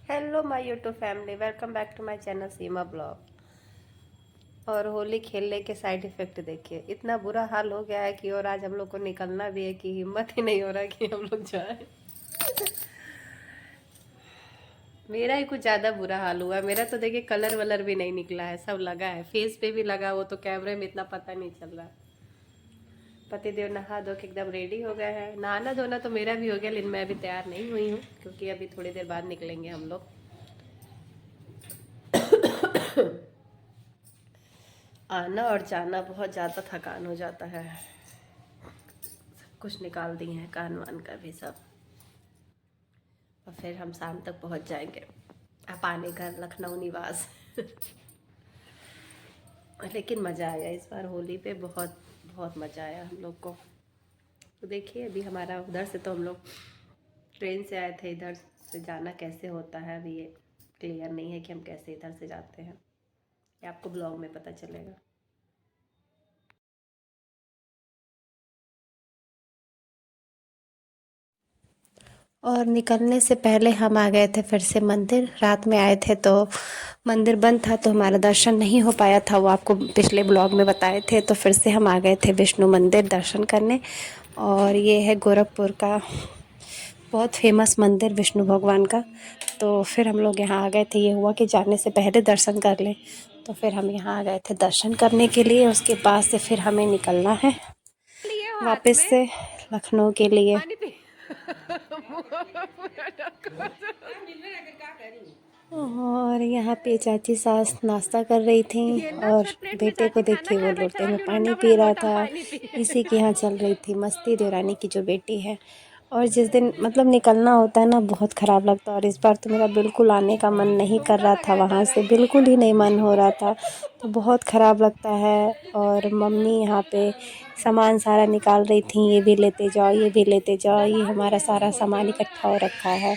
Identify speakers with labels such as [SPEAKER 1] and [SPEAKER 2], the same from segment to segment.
[SPEAKER 1] Hello my YouTube family, welcome back to my channel Seema blog. और होली खेलने के side effect देखिए, इतना बुरा हाल हो गया है कि और आज हम लोग को निकलना भी है कि हिम्मत ही नहीं हो रहा कि हम लोग जाएं। मेरा ही कुछ ज़्यादा बुरा हाल हुआ है। मेरा तो देखिए कलर वलर भी नहीं निकला है, सब लगा है, फेस पे भी लगा, वो तो कैमरे में इतना पता नहीं चल रहा है। पतिदेव नहा धो के एकदम रेडी हो गए हैं। नहाना धोना तो मेरा भी हो गया, लेकिन मैं अभी तैयार नहीं हुई हूँ क्योंकि अभी थोड़ी देर बाद निकलेंगे हम लोग। आना और जाना बहुत ज़्यादा थकान हो जाता है। सब कुछ निकाल दिए हैं, कान वान का भी सब। और फिर हम शाम तक पहुंच जाएंगे अपाने घर लखनऊ निवास। लेकिन मज़ा आया इस बार होली पे, बहुत बहुत मज़ा आया हम लोग को। तो देखिए अभी हमारा उधर से तो हम लोग ट्रेन से आए थे, इधर से जाना कैसे होता है अभी ये क्लियर नहीं है कि हम कैसे इधर से जाते हैं। ये आपको ब्लॉग में पता चलेगा। और निकलने से पहले हम आ गए थे फिर से मंदिर। रात में आए थे तो मंदिर बंद था, तो हमारा दर्शन नहीं हो पाया था, वो आपको पिछले ब्लॉग में बताए थे। तो फिर से हम आ गए थे विष्णु मंदिर दर्शन करने। और ये है गोरखपुर का बहुत फेमस मंदिर विष्णु भगवान का। तो फिर हम लोग यहाँ आ गए थे, ये हुआ कि जाने से पहले दर्शन कर लें। तो फिर हम यहाँ आ गए थे दर्शन करने के लिए। उसके बाद से फिर हमें निकलना है वापस से लखनऊ के लिए। और यहाँ पे चाची सास नाश्ता कर रही थी और बेटे को देखिए वो लोटे में पानी पी रहा था। इसी के यहाँ चल रही थी मस्ती, देवरानी की जो बेटी है। और जिस दिन मतलब निकलना होता है ना, बहुत ख़राब लगता है। और इस बार तो मेरा बिल्कुल आने का मन नहीं कर रहा था, वहाँ से बिल्कुल ही नहीं मन हो रहा था, तो बहुत ख़राब लगता है। और मम्मी यहाँ पे सामान सारा निकाल रही थी, ये भी लेते जाओ, ये भी लेते जाओ। ये हमारा सारा सामान इकट्ठा हो रखा है।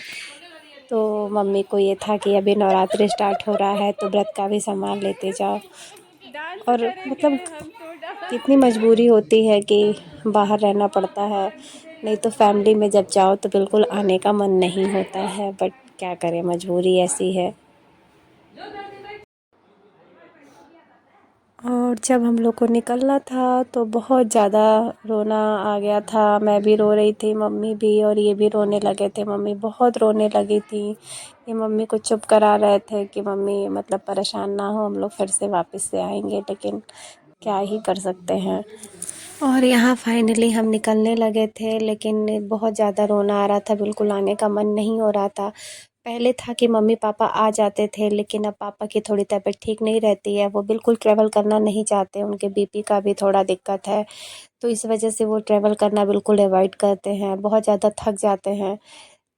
[SPEAKER 1] तो मम्मी को ये था कि अभी नवरात्रि स्टार्ट हो रहा है तो व्रत का भी सामान लेते जाओ। और मतलब कितनी मजबूरी होती है कि बाहर रहना पड़ता है, नहीं तो फैमिली में जब जाओ तो बिल्कुल आने का मन नहीं होता है। बट क्या करें, मजबूरी ऐसी है। और जब हम लोग को निकलना था तो बहुत ज़्यादा रोना आ गया था। मैं भी रो रही थी, मम्मी भी, और ये भी रोने लगे थे। मम्मी बहुत रोने लगी थी। ये मम्मी को चुप करा रहे थे कि मम्मी मतलब परेशान ना हो, हम लोग फिर से वापस से आएंगे, लेकिन क्या ही कर सकते हैं। और यहाँ फाइनली हम निकलने लगे थे, लेकिन बहुत ज़्यादा रोना आ रहा था, बिल्कुल आने का मन नहीं हो रहा था। पहले था कि मम्मी पापा आ जाते थे, लेकिन अब पापा की थोड़ी तबीयत ठीक नहीं रहती है, वो बिल्कुल ट्रैवल करना नहीं चाहते, उनके बीपी का भी थोड़ा दिक्कत है। तो इस वजह से वो ट्रैवल करना बिल्कुल अवॉइड करते हैं, बहुत ज़्यादा थक जाते हैं।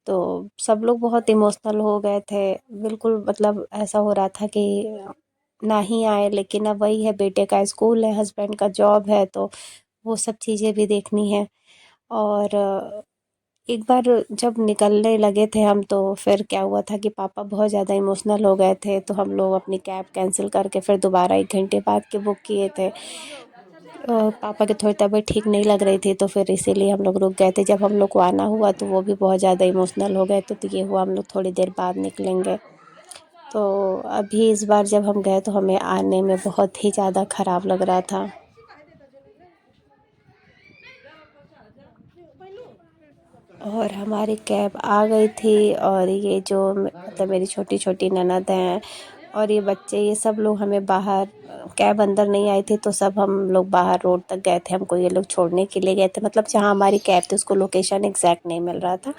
[SPEAKER 1] तो सब लोग बहुत इमोशनल हो गए थे, बिल्कुल मतलब ऐसा हो रहा था कि ना ही आए। लेकिन अब वही है, बेटे का स्कूल है, हस्बैंड का जॉब है, तो वो सब चीज़ें भी देखनी है। और एक बार जब निकलने लगे थे हम, तो फिर क्या हुआ था कि पापा बहुत ज़्यादा इमोशनल हो गए थे, तो हम लोग अपनी कैब कैंसिल करके फिर दोबारा 1 घंटे बाद के बुक किए थे। पापा की थोड़ी तबीयत ठीक नहीं लग रही थी, तो फिर इसीलिए हम लोग रुक गए थे। जब हम लोग को आना हुआ तो वो भी बहुत ज़्यादा इमोशनल हो गए थे, तो ये हुआ हम लोग थोड़ी देर बाद निकलेंगे। तो अभी इस बार जब हम गए तो हमें आने में बहुत ही ज़्यादा ख़राब लग रहा था। और हमारी कैब आ गई थी, और ये जो मतलब मेरी छोटी छोटी ननद हैं और ये बच्चे, ये सब लोग हमें बाहर, कैब अंदर नहीं आई थी तो सब हम लोग बाहर रोड तक गए थे। हमको ये लोग छोड़ने के लिए गए थे, मतलब जहाँ हमारी कैब थी उसको लोकेशन एग्जैक्ट नहीं मिल रहा था,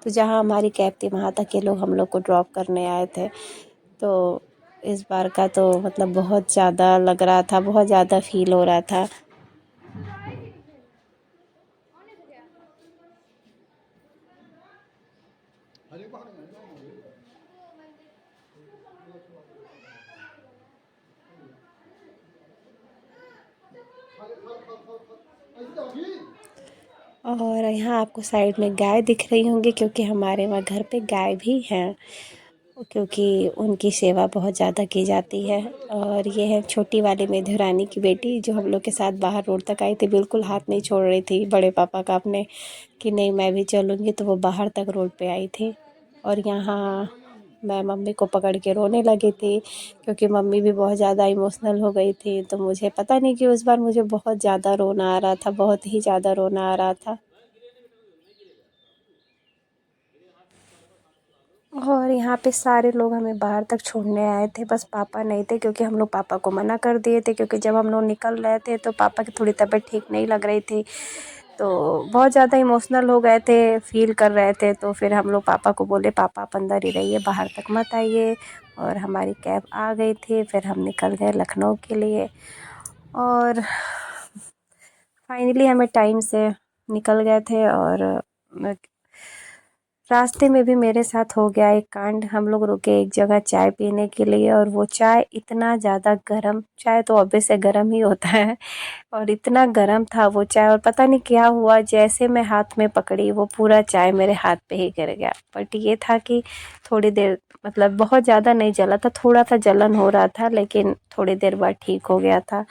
[SPEAKER 1] तो जहाँ हमारी कैब थी वहाँ तक ये लोग हम लोग को ड्रॉप करने आए थे। तो इस बार का तो मतलब बहुत ज़्यादा लग रहा था, बहुत ज़्यादा फील हो रहा था। और यहाँ आपको साइड में गाय दिख रही होंगी, क्योंकि हमारे वहाँ घर पे गाय भी हैं, क्योंकि उनकी सेवा बहुत ज़्यादा की जाती है। और ये है छोटी वाली मेरी रानी की बेटी, जो हम लोग के साथ बाहर रोड तक आई थी, बिल्कुल हाथ नहीं छोड़ रही थी बड़े पापा का अपने, कि नहीं मैं भी चलूँगी, तो वो बाहर तक रोड पे आई थी। और यहाँ मैं मम्मी को पकड़ के रोने लगी थी क्योंकि मम्मी भी बहुत ज़्यादा इमोशनल हो गई थी। तो मुझे पता नहीं कि उस बार मुझे बहुत ज़्यादा रोना आ रहा था, बहुत ही ज़्यादा रोना आ रहा था। और यहाँ पे सारे लोग हमें बाहर तक छोड़ने आए थे, बस पापा नहीं थे क्योंकि हम लोग पापा को मना कर दिए थे क्योंकि जब हम लोग निकल रहे थे तो पापा की थोड़ी तबीयत ठीक नहीं लग रही थी। तो बहुत ज़्यादा इमोशनल हो गए थे, फ़ील कर रहे थे। तो फिर हम लोग पापा को बोले पापा आप अंदर ही रहिए, बाहर तक मत आइए। और हमारी कैब आ गई थी, फिर हम निकल गए लखनऊ के लिए। और फाइनली हमें टाइम से निकल गए थे। और रास्ते में भी मेरे साथ हो गया एक कांड। हम लोग रुके एक जगह चाय पीने के लिए और वो चाय इतना ज़्यादा गरम, चाय तो ऑब्वियस है गरम ही होता है, और इतना गरम था वो चाय। और पता नहीं क्या हुआ, जैसे मैं हाथ में पकड़ी वो पूरा चाय मेरे हाथ पे ही गिर गया। बट ये था कि थोड़ी देर, मतलब बहुत ज़्यादा नहीं जला था, थोड़ा सा जलन हो रहा था, लेकिन थोड़ी देर बाद ठीक हो गया था।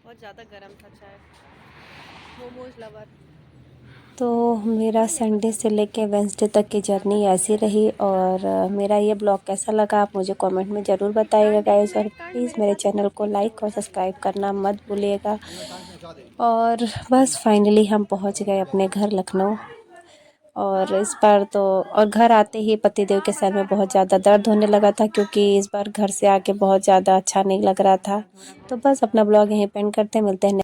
[SPEAKER 1] बहुत ज़्यादा गर्म था चाय। मोमोज लवर। तो मेरा संडे से लेके वेंसडे तक की जर्नी ऐसी रही। और मेरा ये ब्लॉग कैसा लगा आप मुझे कमेंट में ज़रूर बताइएगा गाइस। और प्लीज़ मेरे चैनल को लाइक और सब्सक्राइब करना मत भूलिएगा। और बस फाइनली हम पहुंच गए अपने घर लखनऊ। और इस बार तो, और घर आते ही पतिदेव के सर में बहुत ज़्यादा दर्द होने लगा था क्योंकि इस बार घर से आके बहुत ज़्यादा अच्छा नहीं लग रहा था। तो बस अपना ब्लॉग यहीं पे एंड करते हैं, मिलते हैं।